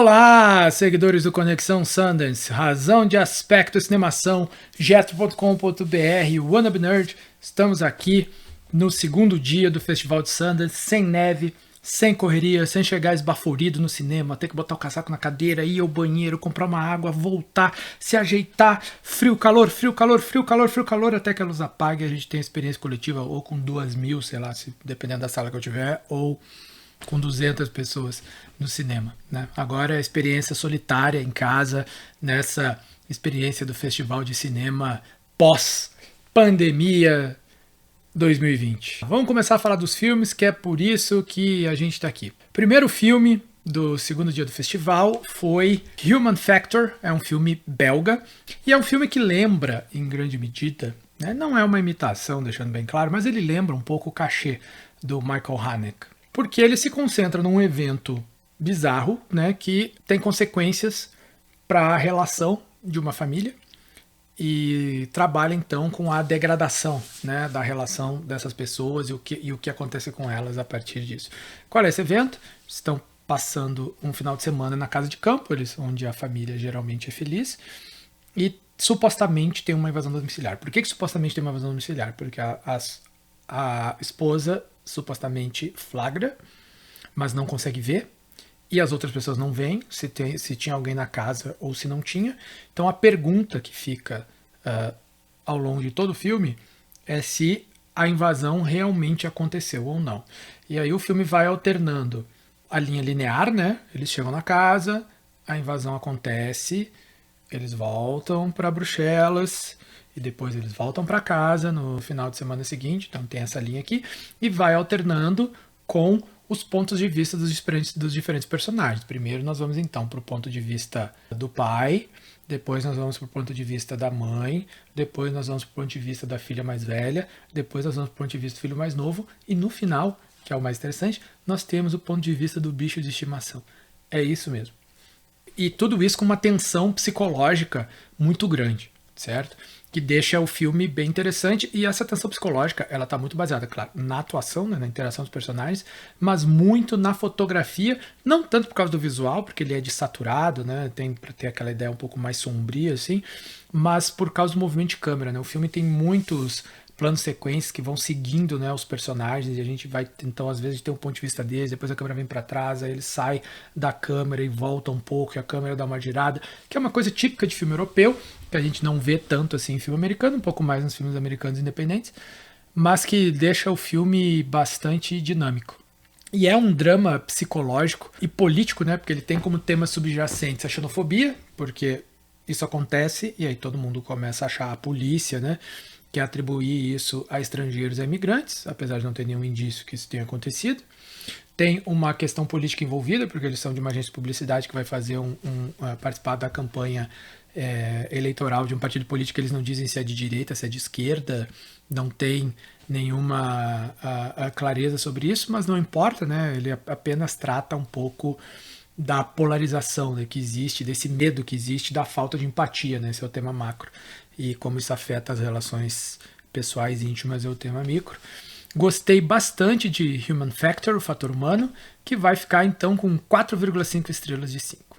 Olá, seguidores do Conexão Sundance, Razão de Aspecto, Cinemação, Getro.com.br, Wannabe Nerd. Estamos aqui no segundo dia do Festival de Sundance, sem neve, sem correria, sem chegar esbaforido no cinema, ter que botar o casaco na cadeira, ir ao banheiro, comprar uma água, voltar, se ajeitar, frio, calor, frio, calor, frio, calor, frio, calor, até que a luz apague e a gente tem experiência coletiva ou com 2.000, sei lá, se, dependendo da sala que eu tiver, ou com 200 pessoas no cinema, né? Agora é a experiência solitária em casa, nessa experiência do Festival de Cinema pós-pandemia 2020. Vamos começar a falar dos filmes, que é por isso que a gente está aqui. Primeiro filme do segundo dia do festival foi Human Factor, é um filme belga, e é um filme que lembra, em grande medida, né, não é uma imitação, deixando bem claro, mas ele lembra um pouco o cachê do Michael Haneke, porque ele se concentra num evento bizarro, né, que tem consequências para a relação de uma família e trabalha então com a degradação, né, da relação dessas pessoas e o que acontece com elas a partir disso. Qual é esse evento? Estão passando um final de semana na casa de campo, onde a família geralmente é feliz, e supostamente tem uma invasão domiciliar. Por que supostamente tem uma invasão domiciliar? Porque a esposa supostamente flagra, mas não consegue ver, e as outras pessoas não veem se tinha alguém na casa ou se não tinha. Então a pergunta que fica ao longo de todo o filme é se a invasão realmente aconteceu ou não. E aí o filme vai alternando a linha linear, né? Eles chegam na casa, a invasão acontece, eles voltam para Bruxelas e depois eles voltam para casa no final de semana seguinte, então tem essa linha aqui, e vai alternando com os pontos de vista dos diferentes personagens. Primeiro nós vamos então para o ponto de vista do pai, depois nós vamos para o ponto de vista da mãe, depois nós vamos para o ponto de vista da filha mais velha, depois nós vamos para o ponto de vista do filho mais novo, e no final, que é o mais interessante, nós temos o ponto de vista do bicho de estimação. É isso mesmo. E tudo isso com uma tensão psicológica muito grande, certo? Que deixa o filme bem interessante, e essa tensão psicológica, ela tá muito baseada, claro, na atuação, né, na interação dos personagens, mas muito na fotografia, não tanto por causa do visual, porque ele é desaturado, né, tem para ter aquela ideia um pouco mais sombria, assim, mas por causa do movimento de câmera, né, o filme tem muitos planos sequências que vão seguindo, né, os personagens, e a gente vai, então, às vezes, ter um ponto de vista deles, depois a câmera vem para trás, aí ele sai da câmera e volta um pouco, e a câmera dá uma girada, que é uma coisa típica de filme europeu, que a gente não vê tanto assim em filme americano, um pouco mais nos filmes americanos independentes, mas que deixa o filme bastante dinâmico. E é um drama psicológico e político, né, porque ele tem como tema subjacente a xenofobia, porque isso acontece e aí todo mundo começa a achar a polícia, né, que é atribuir isso a estrangeiros e a imigrantes, apesar de não ter nenhum indício que isso tenha acontecido. Tem uma questão política envolvida, porque eles são de uma agência de publicidade que vai fazer participar da campanha eleitoral de um partido político. Eles não dizem se é de direita, se é de esquerda, não tem nenhuma clareza sobre isso, mas não importa, né? Ele apenas trata um pouco da polarização, né, que existe, desse medo que existe, da falta de empatia, né? Esse é o tema macro. E como isso afeta as relações pessoais e íntimas é o tema micro. Gostei bastante de Human Factor, o fator humano, que vai ficar então com 4,5 estrelas de 5.